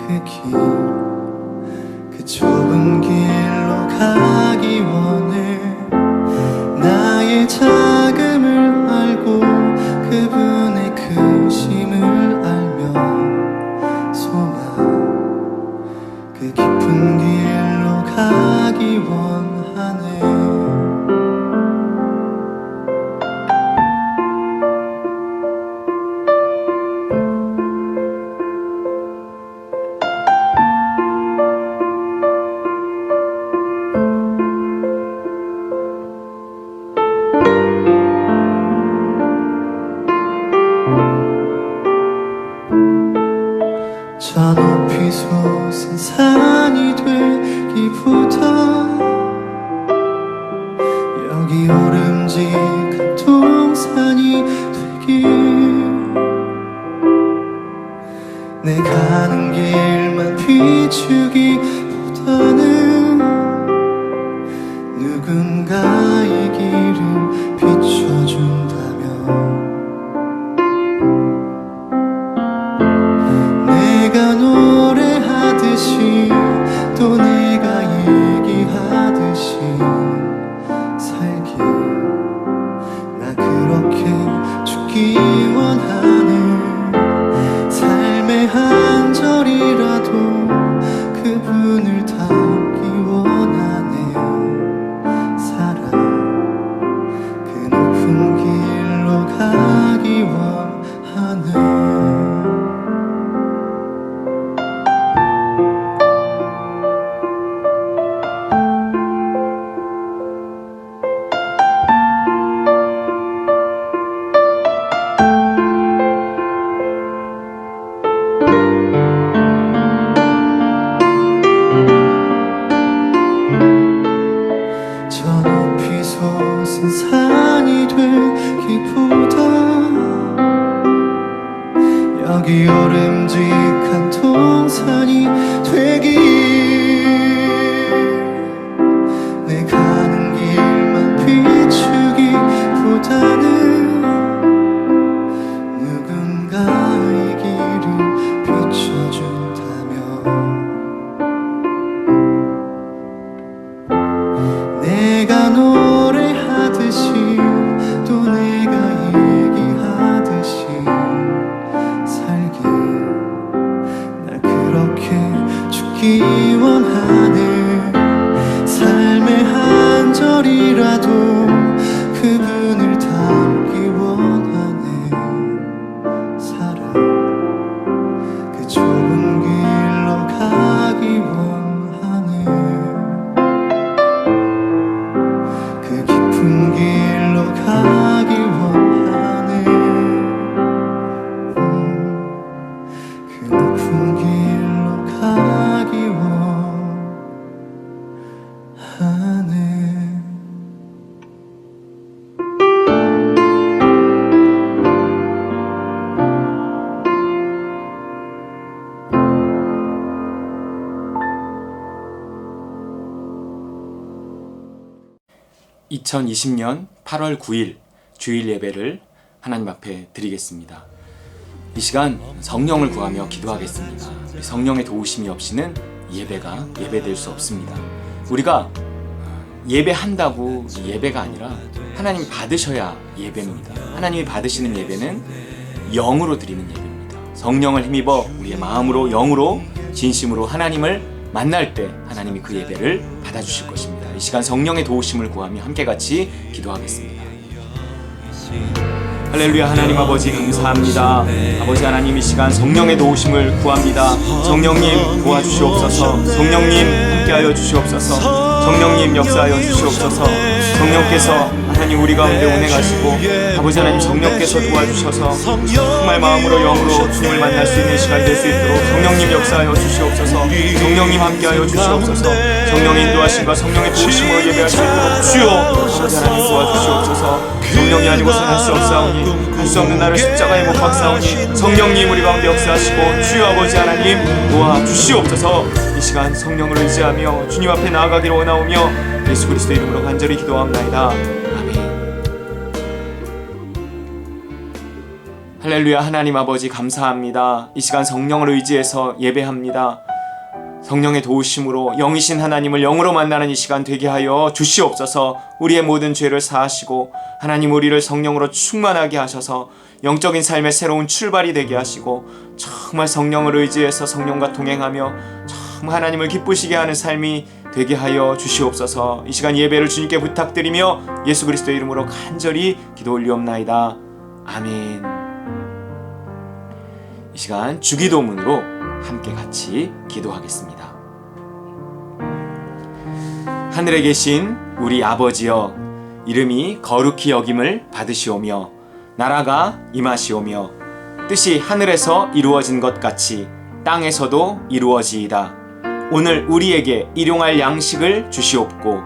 그 길, 그 좁은 길로 가기 원해. 나의 자금을 알고 그분의 크심을 알며 소망, 그 깊은 길로 가기 원하네. 저 높이 솟은 산이 되기보다 여기 오름직한 동산이 되길, 내 가는 길만 비추기보다는 누군가의 길을 비춰준다면 내가 노래하듯이 또 내가 얘기하듯이 살길, 나 그렇게 죽기 원하네. 삶의 한 절이라도 그분을 닮기 원하네. 사랑, 그 높은 길로 가기 원하네. 저 높이 솟은 산이 되기보다 여기 오름직한 동산이 되길, 내 가는 길만 비추기보다는 누군가의 길을 비춰준다면 내가 노래하듯이 또 내가 얘기하듯이 살길, 날 그렇게 죽기 원하네. 삶의 한 절이라도 그분을 닮기 원하네. 사랑, 그 좁은 길로 가기 원하네. 그 깊은 길로 가기 원하네. 그 높은 길로 가기 원하네. (2020년 8월 9일) 주일 예배를 하나님 앞에 드리겠습니다. 이 시간 성령을 구하며 기도하겠습니다. 성령의 도우심이 없이는 예배가 예배될 수 없습니다. 우리가 예배한다고 예배가 아니라 하나님이 받으셔야 예배입니다. 하나님이 받으시는 예배는 영으로 드리는 예배입니다. 성령을 힘입어 우리의 마음으로 영으로 진심으로 하나님을 만날 때 하나님이 그 예배를 받아주실 것입니다. 이 시간 성령의 도우심을 구하며 함께 같이 기도하겠습니다. 할렐루야. 하나님 아버지 감사합니다. 아버지 하나님, 이 시간 성령의 도우심을 구합니다. 성령님 도와주시옵소서. 성령님 함께하여 주시옵소서. 성령님 역사하여 주시옵소서. 성령께서 하나님 우리 가운데 운행하시고 아버지 하나님 성령께서 도와주셔서 정말 마음으로 영으로 주님을 만날 수 있는 시간이 될 수 있도록 성령님 역사하여 주시옵소서. 성령님 함께하여 주시옵소서. 성령의 인도하심과 성령의 도우심으로 예배할 수 있도록 주여 아버지 하나님 도와주시옵소서. 성령이 아니고서는 할 수 없사오니 할 수 없는 나를 십자가에 못 박사오니 성령님 우리 가운데 역사하시고 주여 아버지 하나님 도와주시옵소서. 이 시간 성령을 의지하며 주님 앞에 나아가기를 원하오며 예수 그리스도 이름으로 간절히 기도합나이다. 아멘. 할렐루야. 하나님 아버지 감사합니다. 이 시간 성령을 의지해서 예배합니다. 성령의 도우심으로 영이신 하나님을 영으로 만나는 이 시간 되게 하여 주시옵소서. 우리의 모든 죄를 사하시고 하나님 우리를 성령으로 충만하게 하셔서 영적인 삶의 새로운 출발이 되게 하시고 정말 성령을 의지해서 성령과 동행하며 정말 하나님을 기쁘시게 하는 삶이 되게 하여 주시옵소서. 이 시간 예배를 주님께 부탁드리며 예수 그리스도의 이름으로 간절히 기도 올리옵나이다. 아멘. 이 시간 주기도문으로 함께 같이 기도하겠습니다. 하늘에 계신 우리 아버지여, 이름이 거룩히 여김을 받으시오며 나라가 임하시오며 뜻이 하늘에서 이루어진 것 같이 땅에서도 이루어지이다. 오늘 우리에게 일용할 양식을 주시옵고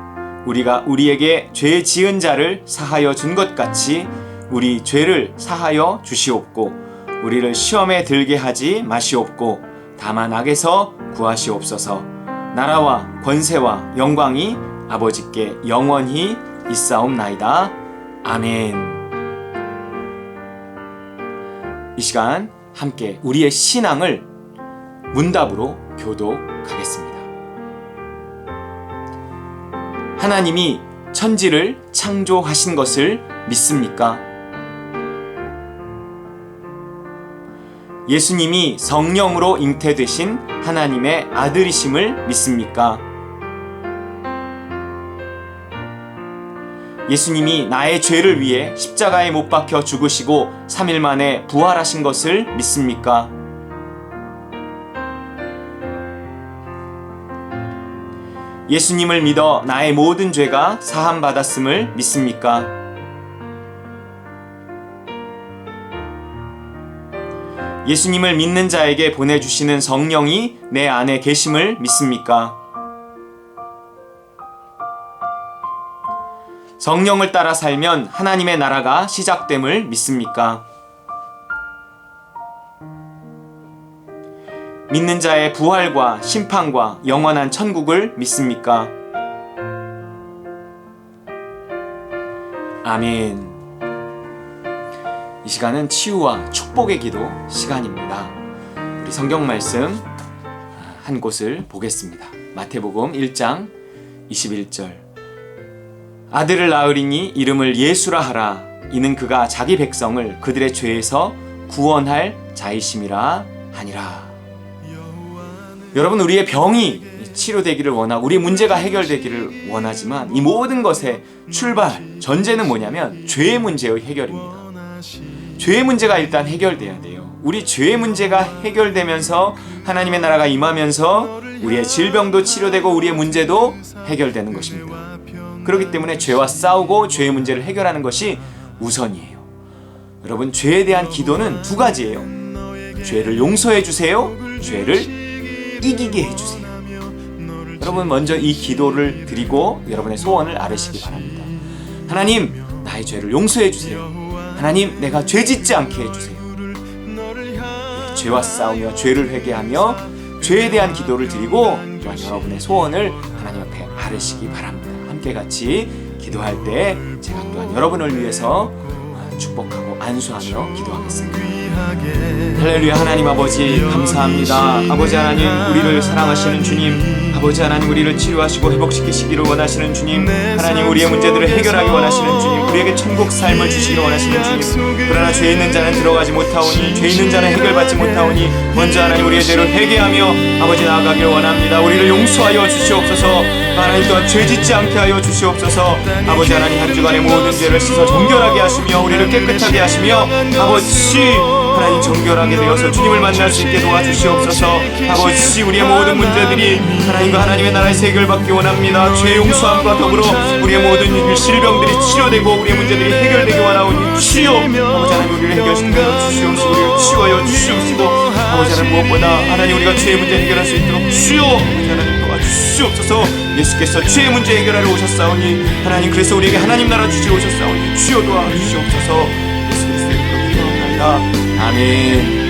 우리가 우리에게 죄 지은 자를 사하여 준 것 같이 우리 죄를 사하여 주시옵고 우리를 시험에 들게 하지 마시옵고 다만 악에서 구하시옵소서. 나라와 권세와 영광이 아버지께 영원히 있사옵나이다. 아멘. 이 시간 함께 우리의 신앙을 문답으로 교독하겠습니다. 하나님이 천지를 창조하신 것을 믿습니까? 예수님이 성령으로 잉태되신 하나님의 아들이심을 믿습니까? 예수님이 나의 죄를 위해 십자가에 못 박혀 죽으시고 3일 만에 부활하신 것을 믿습니까? 예수님을 믿어 나의 모든 죄가 사함받았음을 믿습니까? 예수님을 믿는 자에게 보내주시는 성령이 내 안에 계심을 믿습니까? 성령을 따라 살면 하나님의 나라가 시작됨을 믿습니까? 믿는 자의 부활과 심판과 영원한 천국을 믿습니까? 아멘. 이 시간은 치유와 축복의 기도 시간입니다. 우리 성경 말씀 한 곳을 보겠습니다. 마태복음 1장 21절. 아들을 낳으리니 이름을 예수라 하라. 이는 그가 자기 백성을 그들의 죄에서 구원할 자이심이라 하니라. 여러분, 우리의 병이 치료되기를 원하고 우리의 문제가 해결되기를 원하지만 이 모든 것의 출발, 전제는 뭐냐면 죄의 문제의 해결입니다. 죄의 문제가 일단 해결돼야 돼요. 우리 죄의 문제가 해결되면서 하나님의 나라가 임하면서 우리의 질병도 치료되고 우리의 문제도 해결되는 것입니다. 그렇기 때문에 죄와 싸우고 죄의 문제를 해결하는 것이 우선이에요. 여러분, 죄에 대한 기도는 두 가지예요. 죄를 용서해 주세요. 죄를 이기게 해주세요. 여러분, 먼저 이 기도를 드리고 여러분의 소원을 아뢰시기 바랍니다. 하나님, 나의 죄를 용서해 주세요. 하나님, 내가 죄 짓지 않게 해주세요. 죄와 싸우며 죄를 회개하며 죄에 대한 기도를 드리고 또한 여러분의 소원을 하나님 앞에 아뢰시기 바랍니다. 함께 같이 기도할 때 제가 또한 여러분을 위해서 축복하고 안수하며 기도하겠습니다. 할렐루야. 하나님 아버지 감사합니다. 아버지 하나님, 우리를 사랑하시는 주님, 아버지 하나님, 우리를 치료하시고 회복시키시기를 원하시는 주님, 하나님, 우리의 문제들을 해결하기 원하시는 주님, 우리에게 천국 삶을 주시기를 원하시는 주님, 그러나 죄 있는 자는 들어가지 못하오니 죄 있는 자는 해결받지 못하오니 먼저 하나님 우리의 죄를 회개하며 아버지 나아가길 원합니다. 우리를 용서하여 주시옵소서. 하나님 또한 죄 짓지 않게 하여 주시옵소서. 아버지 하나님, 한 주간의 모든 죄를 씻어 정결하게 하시며 우리를 깨끗하게 하시며 아버지 하나님 정결하게 되어서 주님을 만날 수 있게 도와주시옵소서. 아버지, 우리의 모든 문제들이 하나님과 하나님의 나라에서 해결받기 원합니다. 죄 용서함과 더불어 우리의 모든 질병들이 치료되고 우리의 문제들이 해결되기 원하오니 주여 아버지 하나님, 우리를 해결시켜 주시옵시고 우리를 치유하여 주시옵시고 아버지 하나님, 무엇보다 하나님 우리가 죄의 문제 해결할 수 있도록 주여 아버지 하나님 도와주시옵소서. 예수께서 죄의 문제 해결하러 오셨사오니 하나님, 그래서 우리에게 하나님 나라 주시러 오셨사오니 주여 도와주시옵소서. 예수 그리스도의 이름으로 기도합니다. 아멘.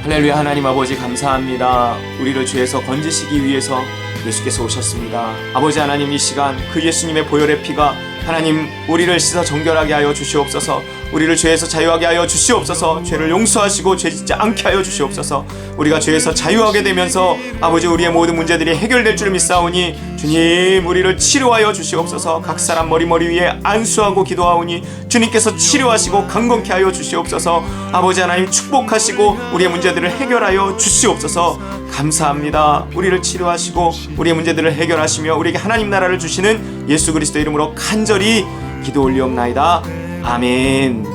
할렐루야. 하나님 아버지 감사합니다. 우리를 죄에서 건지시기 위해서 예수께서 오셨습니다. 아버지 하나님, 이 시간 그 예수님의 보혈의 피가 하나님 우리를 씻어 정결하게 하여 주시옵소서. 우리를 죄에서 자유하게 하여 주시옵소서. 죄를 용서하시고 죄 짓지 않게 하여 주시옵소서. 우리가 죄에서 자유하게 되면서 아버지 우리의 모든 문제들이 해결될 줄 믿사오니 주님 우리를 치료하여 주시옵소서. 각 사람 머리 위에 안수하고 기도하오니 주님께서 치료하시고 강건케 하여 주시옵소서. 아버지 하나님 축복하시고 우리의 문제들을 해결하여 주시옵소서. 감사합니다. 우리를 치료하시고 우리의 문제들을 해결하시며 우리에게 하나님 나라를 주시는 예수 그리스도 이름으로 간절히 기도 올리옵나이다. 아멘.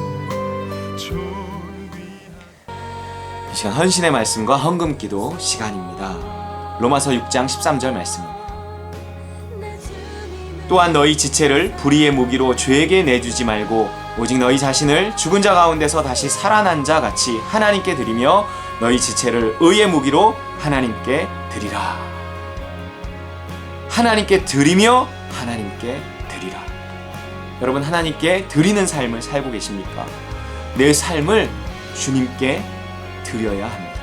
이 시간 헌신의 말씀과 헌금 기도 시간입니다. 로마서 6장 13절 말씀입니다. 또한 너희 지체를 불의의 무기로 죄에게 내주지 말고 오직 너희 자신을 죽은 자 가운데서 다시 살아난 자 같이 하나님께 드리며 너희 지체를 의의 무기로 하나님께 드리라. 하나님께 드리며 하나님께 드리라. 여러분 하나님께 드리는 삶을 살고 계십니까? 내 삶을 주님께 드려야 합니다.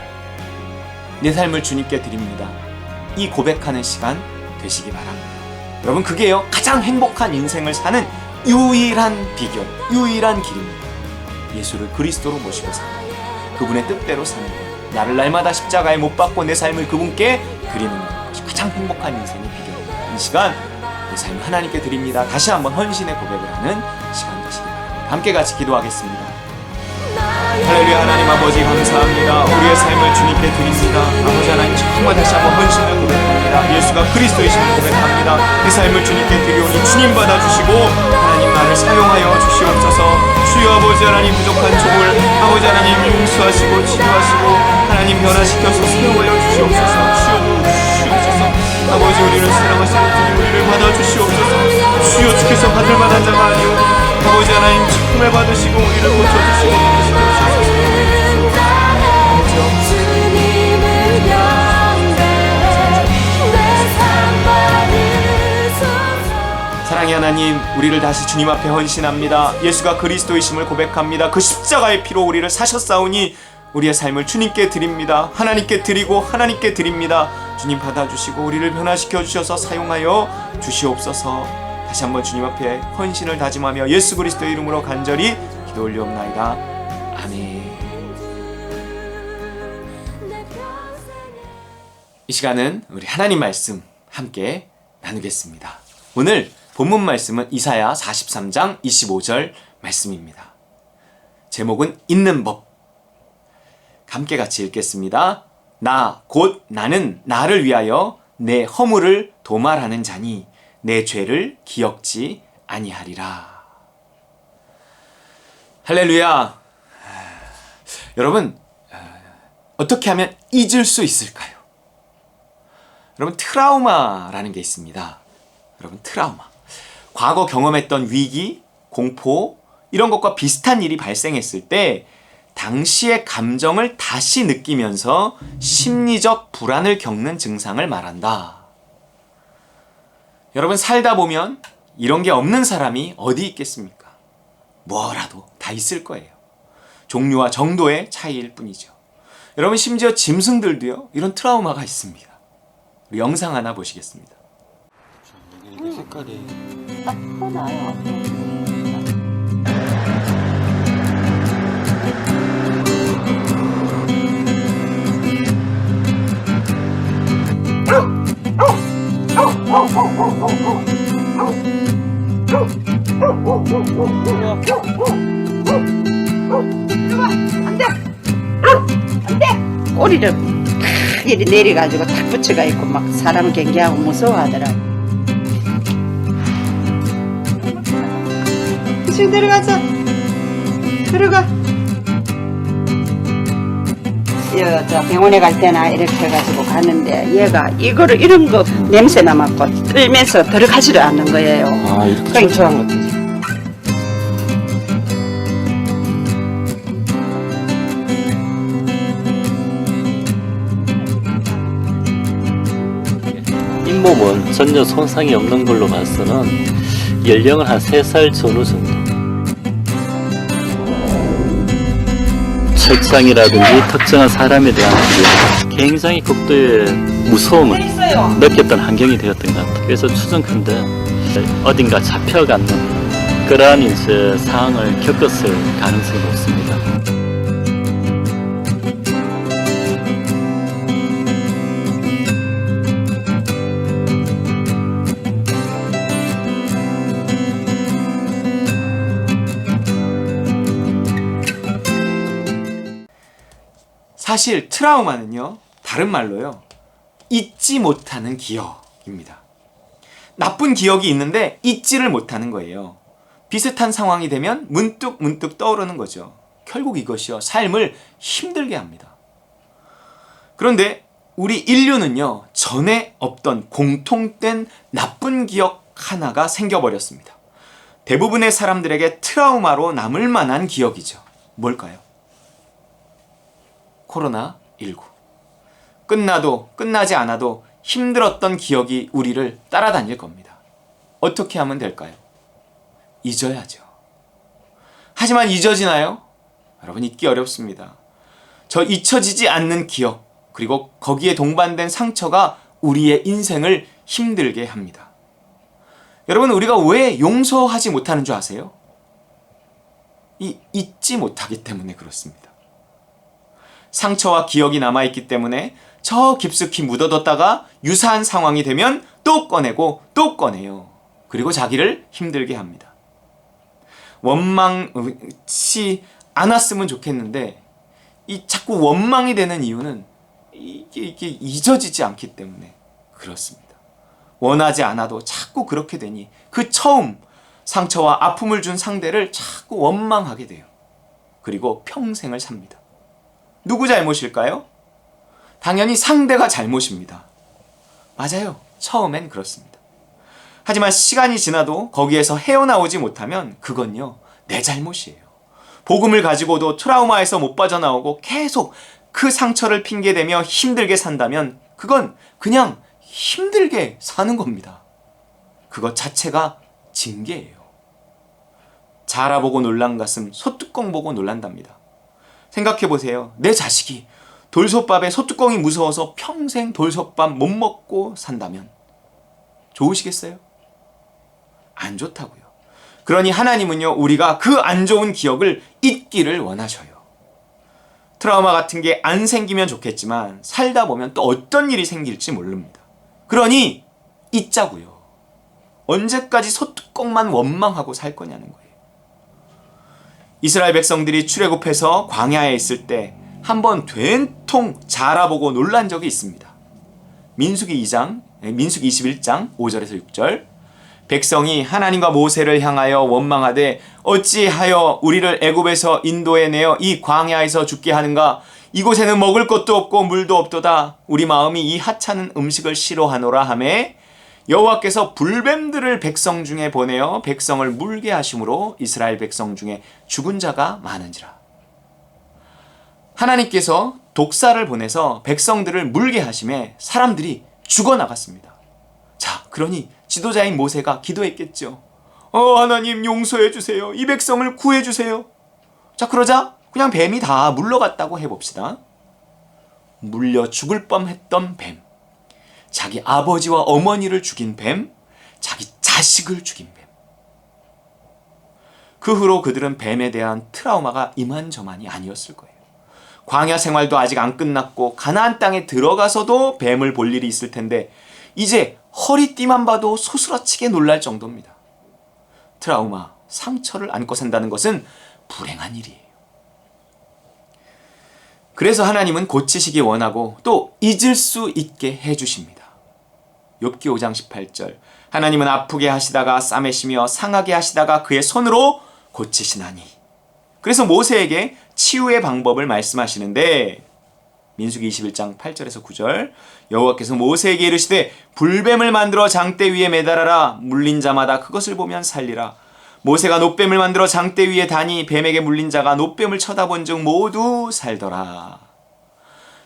내 삶을 주님께 드립니다. 이 고백하는 시간 되시기 바랍니다. 여러분 그게요 가장 행복한 인생을 사는 유일한 비결, 유일한 길입니다. 예수를 그리스도로 모시고 사는 것, 그분의 뜻대로 사는 것, 나를 날마다 십자가에 못 박고 내 삶을 그분께 드리는 것이 가장 행복한 인생의 비결입니다. 이 시간 내 삶을 하나님께 드립니다. 다시 한번 헌신의 고백을 하는 시간 되시기 바랍니다. 함께 같이 기도하겠습니다. 할렐루야. 하나님 아버지 감사합니다. 우리의 삶을 주님께 드립니다. 아버지 하나님 정말 다시 한번 헌신을 고백합니다. 예수가 그리스도이심을 고백합니다. 내 삶을 주님께 드리오니 주님 받아주시고 하나님 나를 사용하여 주시옵소서. 주여 아버지 하나님 부족한 종을 아버지 하나님 용서하시고 치료하시고 하나님 변화시켜서 사용하여 주시옵소서. 주여 주시옵소서. 아버지 우리를 사랑하시는 주님 우리를 받아주시옵소서. 주여 주께서 받을 만한 자가 아니오니 아버지 하나님 정말 받으시고 우리를 고쳐주시고 사랑의 하나님 우리를 다시 주님 앞에 헌신합니다. 예수가 그리스도이심을 고백합니다. 그 십자가의 피로 우리를 사셨사오니 우리의 삶을 주님께 드립니다. 하나님께 드리고 하나님께 드립니다. 주님 받아주시고 우리를 변화시켜 주셔서 사용하여 주시옵소서. 다시 한번 주님 앞에 헌신을 다짐하며 예수 그리스도의 이름으로 간절히 기도 올리옵나이다. 아멘. 이 시간은 우리 하나님 말씀 함께 나누겠습니다. 오늘 본문 말씀은 이사야 43장 25절 말씀입니다. 제목은 있는 법. 함께 같이 읽겠습니다. 나 곧 나는 나를 위하여 내 허물을 도말하는 자니 내 죄를 기억지 아니하리라. 할렐루야. 여러분 어떻게 하면 잊을 수 있을까요? 여러분 트라우마라는 게 있습니다. 여러분 트라우마. 과거 경험했던 위기, 공포 이런 것과 비슷한 일이 발생했을 때 당시의 감정을 다시 느끼면서 심리적 불안을 겪는 증상을 말한다. 여러분 살다 보면 이런 게 없는 사람이 어디 있겠습니까? 뭐라도 다 있을 거예요. 종류와 정도의 차이일 뿐이죠. 여러분 심지어 짐승들도요 이런 트라우마가 있습니다. 우리 영상 하나 보시겠습니다. 이게 색깔이 딱 나요. 안돼 꼬리를 탁 이리 내려가지고 탁 붙여가 있고 막 사람 경계하고 무서워하더라. 지금 들어가자. 들어가. 저 병원에 갈 때나 이렇게 해가지고 가는데 얘가 이거를 이런 거 냄새 남았고 떨면서 들어가지를 않는 거예요. 아 이렇게 철저한 것들이. 잇몸은 전혀 손상이 없는 걸로 봐서는 연령은 한 3살 전후 정도. 책상이라든지 특정한 사람에 대한 굉장히 극도의 무서움을 느꼈던 환경이 되었던 것 같아요. 그래서 추정컨대 어딘가 잡혀가는 그러한 이제 상황을 겪었을 가능성이 높습니다. 사실 트라우마는요, 다른 말로요, 잊지 못하는 기억입니다. 나쁜 기억이 있는데 잊지를 못하는 거예요. 비슷한 상황이 되면 문득 떠오르는 거죠. 결국 이것이요, 삶을 힘들게 합니다. 그런데 우리 인류는요, 전에 없던 공통된 나쁜 기억 하나가 생겨버렸습니다. 대부분의 사람들에게 트라우마로 남을 만한 기억이죠. 뭘까요? 코로나19. 끝나도 끝나지 않아도 힘들었던 기억이 우리를 따라다닐 겁니다. 어떻게 하면 될까요? 잊어야죠. 하지만 잊어지나요? 여러분, 잊기 어렵습니다. 저 잊혀지지 않는 기억, 그리고 거기에 동반된 상처가 우리의 인생을 힘들게 합니다. 여러분, 우리가 왜 용서하지 못하는 줄 아세요? 잊지 못하기 때문에 그렇습니다. 상처와 기억이 남아있기 때문에 저 깊숙이 묻어뒀다가 유사한 상황이 되면 또 꺼내고 또 꺼내요. 그리고 자기를 힘들게 합니다. 원망치 않았으면 좋겠는데 자꾸 원망이 되는 이유는 이게 잊어지지 않기 때문에 그렇습니다. 원하지 않아도 자꾸 그렇게 되니 그 처음 상처와 아픔을 준 상대를 자꾸 원망하게 돼요. 그리고 평생을 삽니다. 누구 잘못일까요? 당연히 상대가 잘못입니다. 맞아요. 처음엔 그렇습니다. 하지만 시간이 지나도 거기에서 헤어나오지 못하면 그건요, 내 잘못이에요. 복음을 가지고도 트라우마에서 못 빠져나오고 계속 그 상처를 핑계대며 힘들게 산다면 그건 그냥 힘들게 사는 겁니다. 그것 자체가 징계예요. 자라보고 놀란 가슴 소뚜껑 보고 놀란답니다. 생각해보세요. 내 자식이 돌솥밥에 소뚜껑이 무서워서 평생 돌솥밥 못 먹고 산다면 좋으시겠어요? 안 좋다고요. 그러니 하나님은요, 우리가 그 안 좋은 기억을 잊기를 원하셔요. 트라우마 같은 게 안 생기면 좋겠지만 살다 보면 또 어떤 일이 생길지 모릅니다. 그러니 잊자고요. 언제까지 소뚜껑만 원망하고 살 거냐는 거예요. 이스라엘 백성들이 출애굽해서 광야에 있을 때 한번 된통 자라보고 놀란 적이 있습니다. 민수기 21장 5절에서 6절. 백성이 하나님과 모세를 향하여 원망하되 어찌하여 우리를 애굽에서 인도해내어 이 광야에서 죽게 하는가? 이곳에는 먹을 것도 없고 물도 없도다. 우리 마음이 이 하찮은 음식을 싫어하노라 하매 여호와께서 불뱀들을 백성 중에 보내어 백성을 물게 하심으로 이스라엘 백성 중에 죽은 자가 많은지라. 하나님께서 독사를 보내서 백성들을 물게 하심에 사람들이 죽어나갔습니다. 자, 그러니 지도자인 모세가 기도했겠죠. 하나님 용서해 주세요. 이 백성을 구해 주세요. 자, 그러자 그냥 뱀이 다 물러갔다고 해봅시다. 물려 죽을 뻔했던 뱀, 자기 아버지와 어머니를 죽인 뱀, 자기 자식을 죽인 뱀. 그 후로 그들은 뱀에 대한 트라우마가 이만저만이 아니었을 거예요. 광야 생활도 아직 안 끝났고 가나안 땅에 들어가서도 뱀을 볼 일이 있을 텐데 이제 허리띠만 봐도 소스라치게 놀랄 정도입니다. 트라우마, 상처를 안고 산다는 것은 불행한 일이에요. 그래서 하나님은 고치시기 원하고 또 잊을 수 있게 해주십니다. 욥기 5장 18절. 하나님은 아프게 하시다가 싸매시며 상하게 하시다가 그의 손으로 고치시나니. 그래서 모세에게 치유의 방법을 말씀하시는데 민수기 21장 8절에서 9절. 여호와께서 모세에게 이르시되 불뱀을 만들어 장대 위에 매달아라. 물린 자마다 그것을 보면 살리라. 모세가 놋뱀을 만들어 장대 위에 다니 뱀에게 물린 자가 놋뱀을 쳐다본 즉 모두 살더라.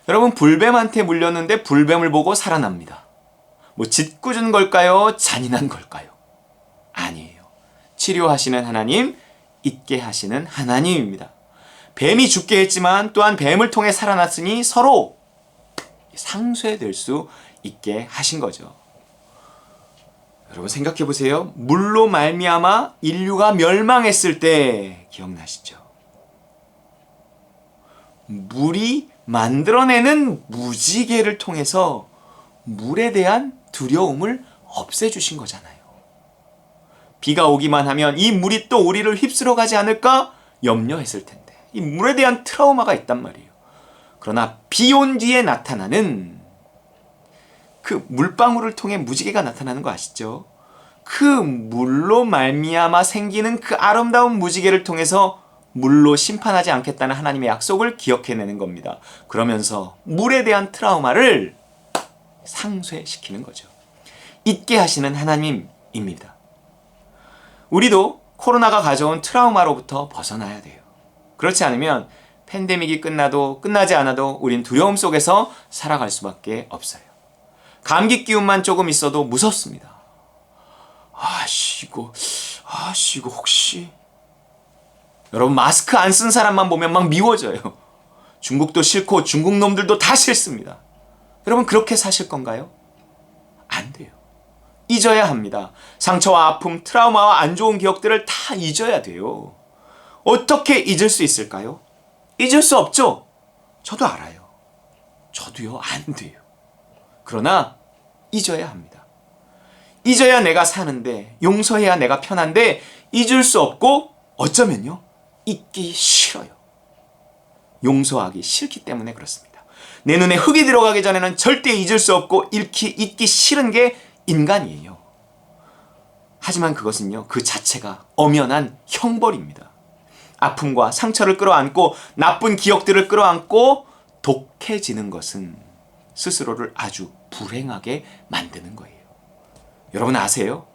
여러분, 불뱀한테 물렸는데 불뱀을 보고 살아납니다. 뭐 짓궂은 걸까요? 잔인한 걸까요? 아니에요. 치료하시는 하나님, 잊게 하시는 하나님입니다. 뱀이 죽게 했지만 또한 뱀을 통해 살아났으니 서로 상쇄될 수 있게 하신 거죠. 여러분 생각해 보세요. 물로 말미암아 인류가 멸망했을 때 기억나시죠? 물이 만들어내는 무지개를 통해서 물에 대한 두려움을 없애주신 거잖아요. 비가 오기만 하면 이 물이 또 우리를 휩쓸어 가지 않을까 염려했을 텐데 이 물에 대한 트라우마가 있단 말이에요. 그러나 비 온 뒤에 나타나는 그 물방울을 통해 무지개가 나타나는 거 아시죠? 그 물로 말미암아 생기는 그 아름다운 무지개를 통해서 물로 심판하지 않겠다는 하나님의 약속을 기억해내는 겁니다. 그러면서 물에 대한 트라우마를 상쇄시키는 거죠. 잊게 하시는 하나님입니다. 우리도 코로나가 가져온 트라우마로부터 벗어나야 돼요. 그렇지 않으면 팬데믹이 끝나도 끝나지 않아도 우린 두려움 속에서 살아갈 수밖에 없어요. 감기 기운만 조금 있어도 무섭습니다. 이거 혹시 여러분 마스크 안 쓴 사람만 보면 막 미워져요. 중국도 싫고 중국 놈들도 다 싫습니다. 여러분 그렇게 사실 건가요? 안 돼요. 잊어야 합니다. 상처와 아픔, 트라우마와 안 좋은 기억들을 다 잊어야 돼요. 어떻게 잊을 수 있을까요? 잊을 수 없죠? 저도 알아요. 저도요, 안 돼요. 그러나 잊어야 합니다. 잊어야 내가 사는데, 용서해야 내가 편한데 잊을 수 없고 어쩌면요, 잊기 싫어요. 용서하기 싫기 때문에 그렇습니다. 내 눈에 흙이 들어가기 전에는 절대 잊을 수 없고 잊기 싫은 게 인간이에요. 하지만 그것은요, 그 자체가 엄연한 형벌입니다. 아픔과 상처를 끌어안고 나쁜 기억들을 끌어안고 독해지는 것은 스스로를 아주 불행하게 만드는 거예요. 여러분 아세요?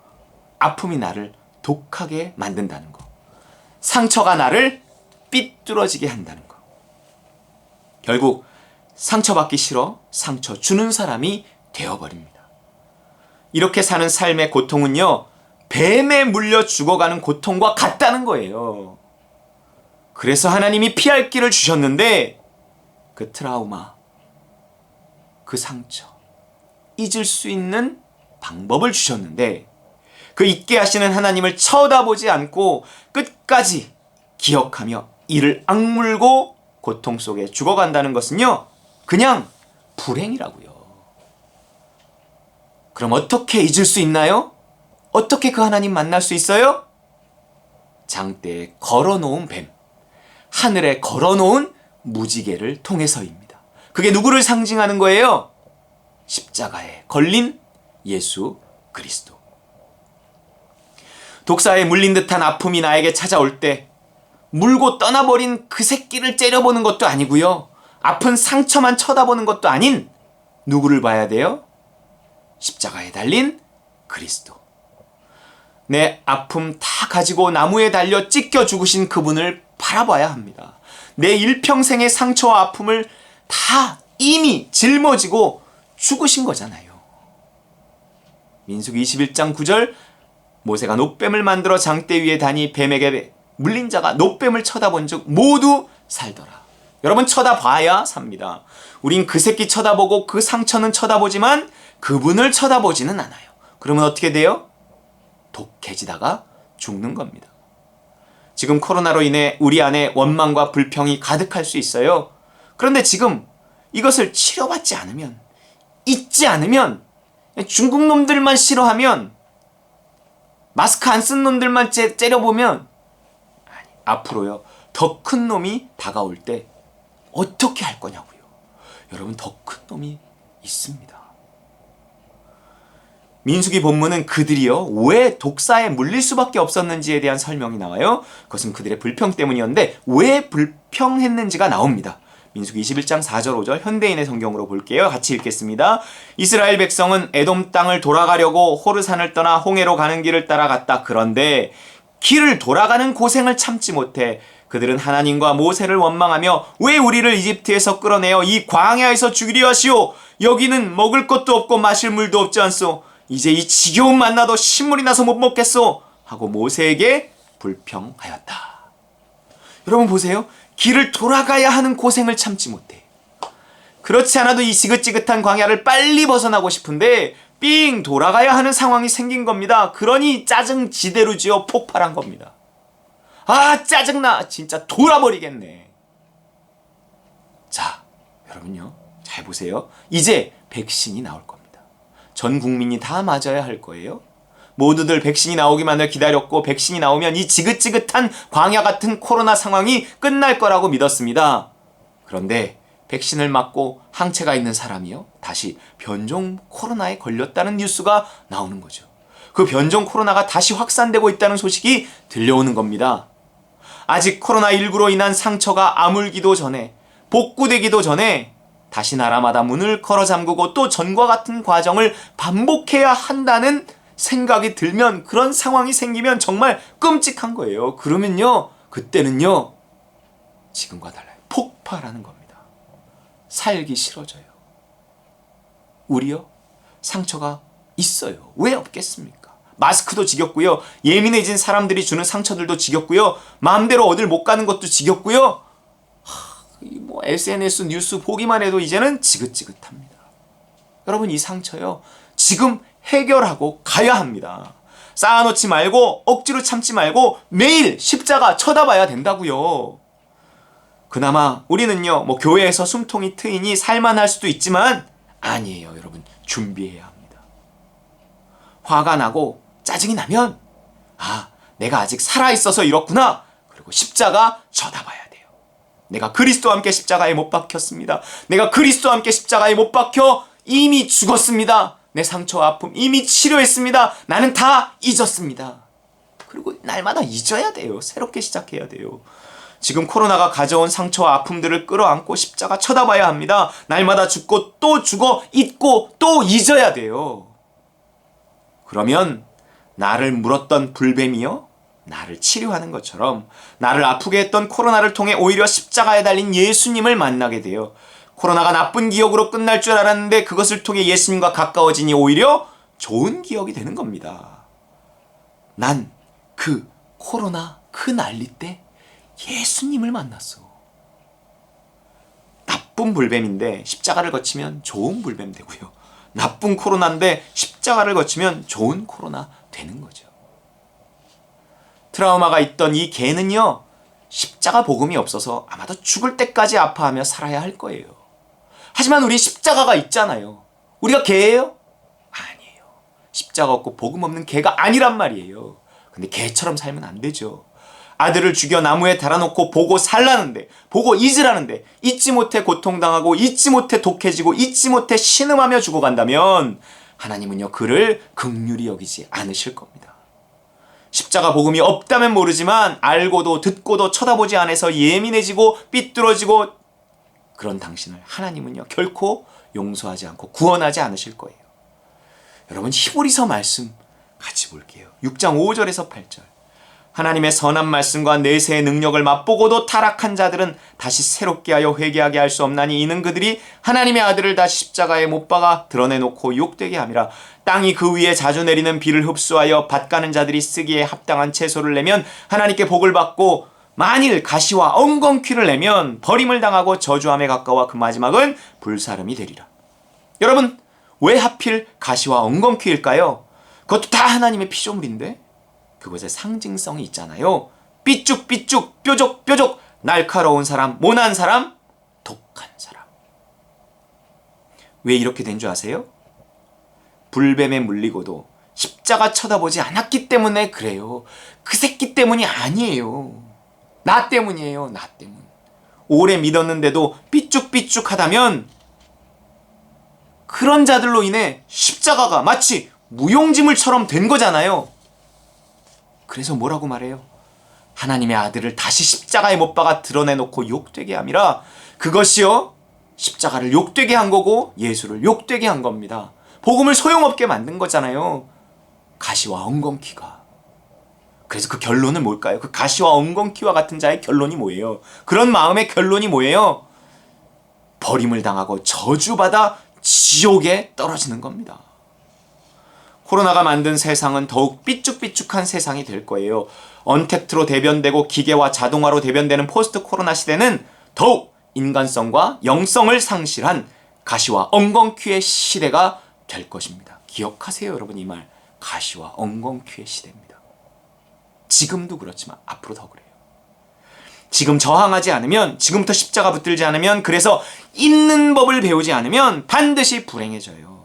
아픔이 나를 독하게 만든다는 거. 상처가 나를 삐뚤어지게 한다는 거. 결국 상처받기 싫어 상처 주는 사람이 되어버립니다. 이렇게 사는 삶의 고통은요, 뱀에 물려 죽어가는 고통과 같다는 거예요. 그래서 하나님이 피할 길을 주셨는데 그 트라우마, 그 상처, 잊을 수 있는 방법을 주셨는데 그 잊게 하시는 하나님을 쳐다보지 않고 끝까지 기억하며 이를 악물고 고통 속에 죽어간다는 것은요, 그냥 불행이라고요. 그럼 어떻게 잊을 수 있나요? 어떻게 그 하나님 만날 수 있어요? 장대에 걸어놓은 뱀, 하늘에 걸어놓은 무지개를 통해서입니다. 그게 누구를 상징하는 거예요? 십자가에 걸린 예수 그리스도. 독사에 물린 듯한 아픔이 나에게 찾아올 때 물고 떠나버린 그 새끼를 째려보는 것도 아니고요, 아픈 상처만 쳐다보는 것도 아닌 누구를 봐야 돼요? 십자가에 달린 그리스도. 내 아픔 다 가지고 나무에 달려 찢겨 죽으신 그분을 바라봐야 합니다. 내 일평생의 상처와 아픔을 다 이미 짊어지고 죽으신 거잖아요. 민수기 21장 9절, 모세가 놋뱀을 만들어 장대 위에 다니 뱀에게 물린 자가 놋뱀을 쳐다본 즉 모두 살더라. 여러분 쳐다봐야 삽니다. 우린 그 새끼 쳐다보고 그 상처는 쳐다보지만 그분을 쳐다보지는 않아요. 그러면 어떻게 돼요? 독해지다가 죽는 겁니다. 지금 코로나로 인해 우리 안에 원망과 불평이 가득할 수 있어요. 그런데 지금 이것을 치료받지 않으면, 잊지 않으면, 중국 놈들만 싫어하면, 마스크 안 쓴 놈들만 째려보면, 앞으로요, 더 큰 놈이 다가올 때 어떻게 할 거냐고요. 여러분, 더 큰 놈이 있습니다. 민수기 본문은 그들이요, 왜 독사에 물릴 수밖에 없었는지에 대한 설명이 나와요. 그것은 그들의 불평 때문이었는데 왜 불평했는지가 나옵니다. 민수기 21장 4절 5절 현대인의 성경으로 볼게요. 같이 읽겠습니다. 이스라엘 백성은 에돔 땅을 돌아가려고 호르산을 떠나 홍해로 가는 길을 따라갔다. 그런데 길을 돌아가는 고생을 참지 못해 그들은 하나님과 모세를 원망하며 왜 우리를 이집트에서 끌어내어 이 광야에서 죽이려 하시오? 여기는 먹을 것도 없고 마실 물도 없지 않소? 이제 이 지겨운 만나도 신물이 나서 못 먹겠소? 하고 모세에게 불평하였다. 여러분 보세요. 길을 돌아가야 하는 고생을 참지 못해. 그렇지 않아도 이 지긋지긋한 광야를 빨리 벗어나고 싶은데 삥 돌아가야 하는 상황이 생긴 겁니다. 그러니 짜증 지대로 지어 폭발한 겁니다. 아, 짜증나. 진짜 돌아버리겠네. 자, 여러분요. 잘 보세요. 이제 백신이 나올 겁니다. 전 국민이 다 맞아야 할 거예요. 모두들 백신이 나오기만을 기다렸고 백신이 나오면 이 지긋지긋한 광야 같은 코로나 상황이 끝날 거라고 믿었습니다. 그런데 백신을 맞고 항체가 있는 사람이요, 다시 변종 코로나에 걸렸다는 뉴스가 나오는 거죠. 그 변종 코로나가 다시 확산되고 있다는 소식이 들려오는 겁니다. 아직 코로나19로 인한 상처가 아물기도 전에, 복구되기도 전에 다시 나라마다 문을 걸어 잠그고 또 전과 같은 과정을 반복해야 한다는 생각이 들면, 그런 상황이 생기면 정말 끔찍한 거예요. 그러면요, 그때는요, 지금과 달라요. 폭발하는 겁니다. 살기 싫어져요. 우리요, 상처가 있어요. 왜 없겠습니까? 마스크도 지겹고요, 예민해진 사람들이 주는 상처들도 지겹고요, 마음대로 어딜 못 가는 것도 지겹고요, 뭐 SNS 뉴스 보기만 해도 이제는 지긋지긋합니다. 여러분, 이 상처요, 지금 해결하고 가야 합니다. 쌓아놓지 말고, 억지로 참지 말고 매일 십자가 쳐다봐야 된다고요. 그나마 우리는요, 뭐 교회에서 숨통이 트이니 살만할 수도 있지만 아니에요. 여러분, 준비해야 합니다. 화가 나고 짜증이 나면, 아, 내가 아직 살아있어서 이렇구나. 그리고 십자가 쳐다봐야 돼요. 내가 그리스도와 함께 십자가에 못 박혔습니다. 내가 그리스도와 함께 십자가에 못 박혀 이미 죽었습니다. 내 상처와 아픔 이미 치료했습니다. 나는 다 잊었습니다. 그리고 날마다 잊어야 돼요. 새롭게 시작해야 돼요. 지금 코로나가 가져온 상처와 아픔들을 끌어안고 십자가 쳐다봐야 합니다. 날마다 죽고 또 죽어 잊고 또 잊어야 돼요. 그러면 나를 물었던 불뱀이요, 나를 치료하는 것처럼 나를 아프게 했던 코로나를 통해 오히려 십자가에 달린 예수님을 만나게 돼요. 코로나가 나쁜 기억으로 끝날 줄 알았는데 그것을 통해 예수님과 가까워지니 오히려 좋은 기억이 되는 겁니다. 난 그 코로나 그 난리 때 예수님을 만났어. 나쁜 불뱀인데 십자가를 거치면 좋은 불뱀 되고요, 나쁜 코로나인데 십자가를 거치면 좋은 코로나 되는 거죠. 트라우마가 있던 이 개는요, 십자가 복음이 없어서 아마도 죽을 때까지 아파하며 살아야 할 거예요. 하지만 우리 십자가가 있잖아요. 우리가 개예요? 아니에요. 십자가 없고 복음 없는 개가 아니란 말이에요. 근데 개처럼 살면 안 되죠. 아들을 죽여 나무에 달아놓고 보고 살라는데, 보고 잊으라는데 잊지 못해 고통당하고 잊지 못해 독해지고 잊지 못해 신음하며 죽어간다면 하나님은요, 그를 긍휼히 여기지 않으실 겁니다. 십자가 복음이 없다면 모르지만 알고도 듣고도 쳐다보지 않아서 예민해지고 삐뚤어지고 그런 당신을 하나님은요, 결코 용서하지 않고 구원하지 않으실 거예요. 여러분, 히브리서 말씀 같이 볼게요. 6장 5절에서 8절. 하나님의 선한 말씀과 내세의 능력을 맛보고도 타락한 자들은 다시 새롭게 하여 회개하게 할 수 없나니 이는 그들이 하나님의 아들을 다시 십자가에 못 박아 드러내놓고 욕되게 함이라. 땅이 그 위에 자주 내리는 비를 흡수하여 밭 가는 자들이 쓰기에 합당한 채소를 내면 하나님께 복을 받고, 만일 가시와 엉겅퀴를 내면 버림을 당하고 저주함에 가까워 그 마지막은 불사름이 되리라. 여러분, 왜 하필 가시와 엉겅퀴일까요? 그것도 다 하나님의 피조물인데 그것에 상징성이 있잖아요. 삐쭉삐쭉, 뾰족뾰족, 날카로운 사람, 모난 사람, 독한 사람. 왜 이렇게 된 줄 아세요? 불뱀에 물리고도 십자가 쳐다보지 않았기 때문에 그래요. 그 새끼 때문이 아니에요. 나 때문이에요. 나 때문. 오래 믿었는데도 삐쭉삐쭉하다면 그런 자들로 인해 십자가가 마치 무용지물처럼 된 거잖아요. 그래서 뭐라고 말해요? 하나님의 아들을 다시 십자가에 못 박아 드러내놓고 욕되게 함이라. 그것이요, 십자가를 욕되게 한 거고 예수를 욕되게 한 겁니다. 복음을 소용없게 만든 거잖아요. 가시와 엉겅퀴가. 그래서 그 결론은 뭘까요? 그 가시와 엉겅퀴와 같은 자의 결론이 뭐예요? 그런 마음의 결론이 뭐예요? 버림을 당하고 저주받아 지옥에 떨어지는 겁니다. 코로나가 만든 세상은 더욱 삐쭉삐쭉한 세상이 될 거예요. 언택트로 대변되고 기계와 자동화로 대변되는 포스트 코로나 시대는 더욱 인간성과 영성을 상실한 가시와 엉겅퀴의 시대가 될 것입니다. 기억하세요 여러분. 이 말, 가시와 엉겅퀴의 시대입니다. 지금도 그렇지만 앞으로 더 그래요. 지금 저항하지 않으면, 지금부터 십자가 붙들지 않으면, 그래서 있는 법을 배우지 않으면 반드시 불행해져요.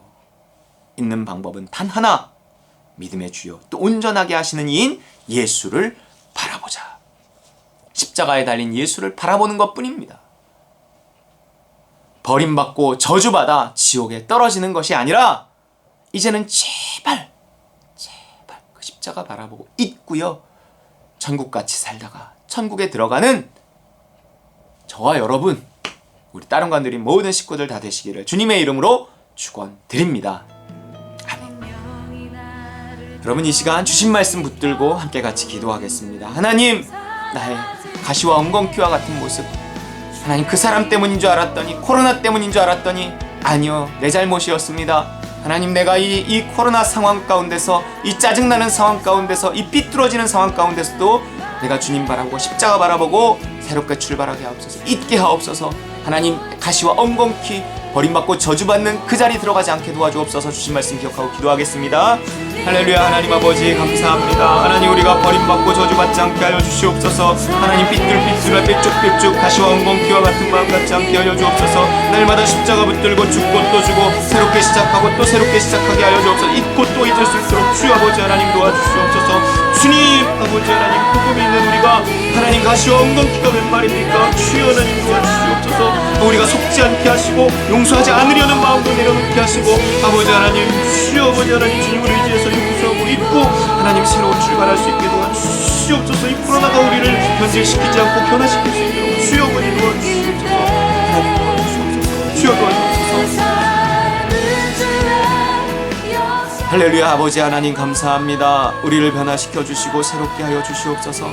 있는 방법은 단 하나, 믿음의 주요 또 온전하게 하시는 이인 예수를 바라보자. 십자가에 달린 예수를 바라보는 것뿐입니다. 버림받고 저주받아 지옥에 떨어지는 것이 아니라 이제는 제발 그 십자가 바라보고 잊고요, 천국같이 살다가 천국에 들어가는 저와 여러분, 우리 따릉관들이 모든 식구들 다 되시기를 주님의 이름으로 축원드립니다. 여러분, 이 시간 주신 말씀 붙들고 함께 같이 기도하겠습니다. 하나님, 나의 가시와 엉겅퀴와 같은 모습, 하나님, 그 사람 때문인 줄 알았더니, 코로나 때문인 줄 알았더니 아니요, 내 잘못이었습니다. 하나님, 내가 이 코로나 상황 가운데서, 이 짜증나는 상황 가운데서, 이 삐뚤어지는 상황 가운데서도 내가 주님 바라보고 십자가 바라보고 새롭게 출발하게 하옵소서. 잊게 하옵소서. 하나님, 가시와 엉겅퀴 버림받고 저주받는 그 자리 들어가지 않게 도와주옵소서. 주신 말씀 기억하고 기도하겠습니다. 할렐루야. 하나님 아버지 감사합니다. 하나님, 우리가 버림받고 저주받지 않게 하여 주시옵소서. 하나님, 삐뚤삐뚤한 삐쭉삐쭉 가시와 엉겅퀴와 같은 마음 갖지 않게 하여 주옵소서. 날마다 십자가 붙들고 죽고 또 주고 새롭게 시작하고 또 새롭게 시작하게 하여 주옵소서. 잊고 또 잊을 수 있도록 주 아버지 하나님 도와주시옵소서. 주님 아버지 하나님, 복음이 있는 우리가 하나님 가시와 엉겅퀴가 웬 말입니까? 주여 하나님 도와주시옵소서. 우리가 속지 않게 하시고 용서하지 않으려는 마음도 내려놓게 하시고, 아버지 하나님, 주여 아버지 하나님, 주님을 의지해서 용서하고 잊고 하나님 새로운 출발할 수 있게 도와주시옵소서. 이 코로나가 우리를 변질시키지 않고 변화시킬 수 있도록 주여 아버지 도와주시옵소서. 하나님 도와주시옵소서. 주여 도와주옵소서. 할렐루야. 아버지 하나님 감사합니다. 우리를 변화시켜 주시고 새롭게 하여 주시옵소서.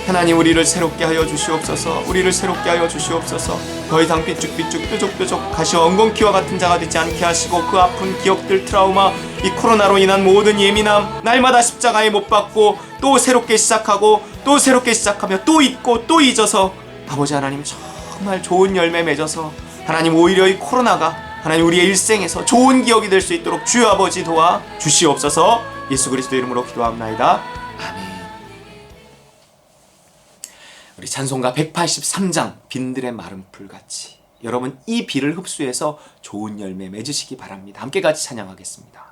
하나님, 우리를 새롭게 하여 주시옵소서. 우리를 새롭게 하여 주시옵소서. 더 이상 삐쭉삐쭉 뾰족뾰족 가시와 엉겅퀴와 같은 자가 되지 않게 하시고, 그 아픈 기억들, 트라우마, 이 코로나로 인한 모든 예민함, 날마다 십자가에 못 박고 또 새롭게 시작하고 또 새롭게 시작하며 또 잊고 또 잊어서, 아버지 하나님 정말 좋은 열매 맺어서 하나님, 오히려 이 코로나가 하나님 우리의 일생에서 좋은 기억이 될 수 있도록 주여 아버지 도와 주시옵소서. 예수 그리스도 이름으로 기도합나이다. 아멘. 우리 찬송가 183장 빈들의 마른 풀같이, 여러분 이 비를 흡수해서 좋은 열매 맺으시기 바랍니다. 함께 같이 찬양하겠습니다.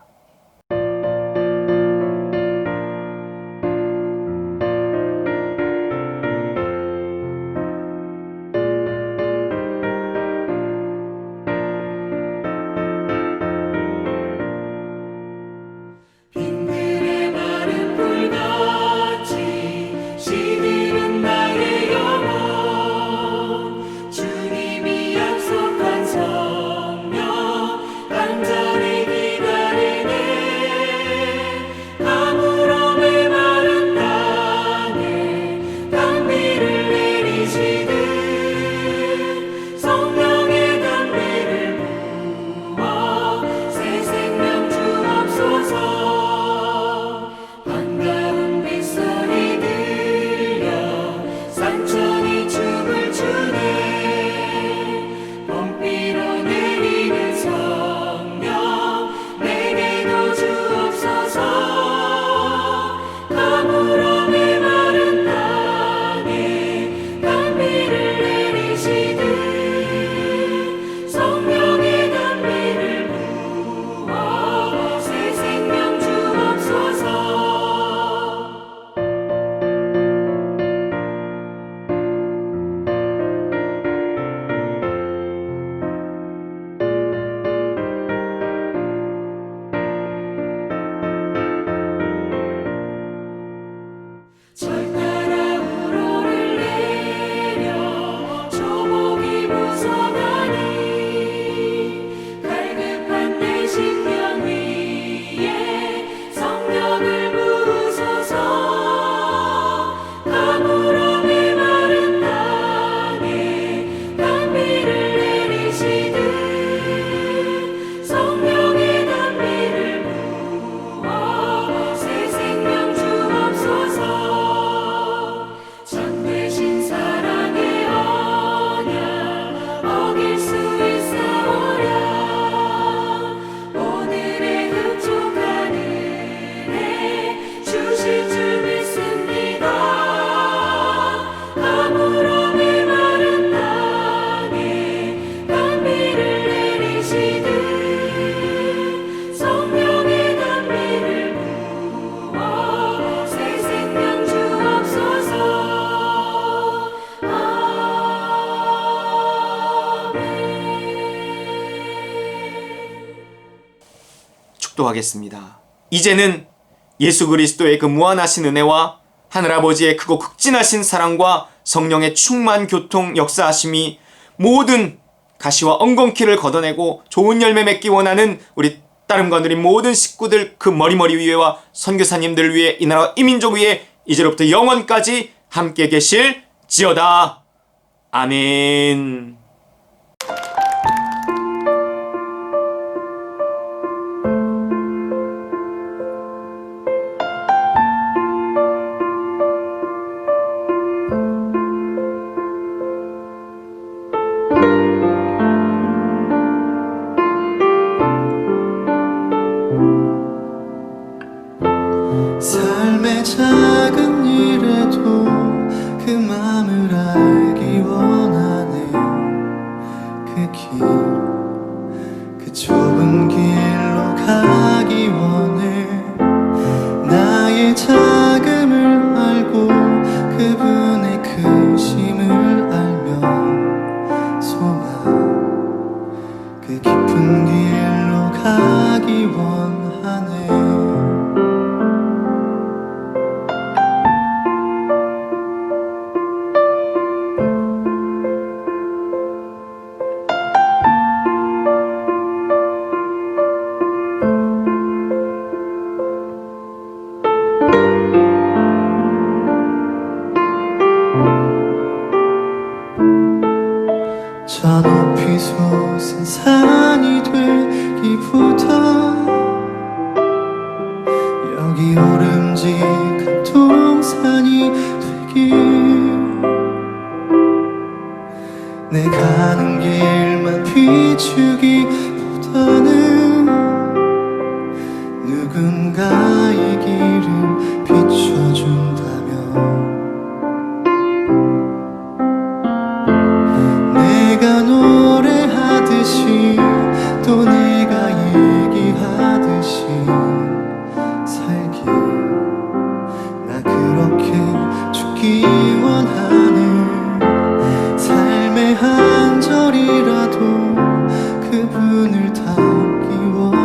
주님이 약속한 성령, 안전히 기다리 축도하겠습니다. 이제는 예수 그리스도의 그 무한하신 은혜와 하늘아버지의 크고 극진하신 사랑과 성령의 충만 교통 역사하심이 모든 가시와 엉겅퀴를 걷어내고 좋은 열매 맺기 원하는 우리 따름과 누린 모든 식구들 그 머리머리 위에와 선교사님들 위에 이 나라 이민족 위에 이제로부터 영원까지 함께 계실지어다. 아멘. 삶의 작은 일에도 그 맘을 알기 원하네. 그 좁은 길로 가기 원해. 나의 작음을 알고 그분의 크심을 알면 소망 그 깊은 길로 가기 원하네. 저 높이 솟은 산이 되기보다 여기 오름직한 동산이 되길. 내 가는 길만 비추기보다는 누군가의 길을 비춰준다면 내가 노래하듯이 또 내가 얘기하듯이 살길. 나 그렇게 죽기 원하네. 삶의 한 절이라도 그분을 닮기 원해.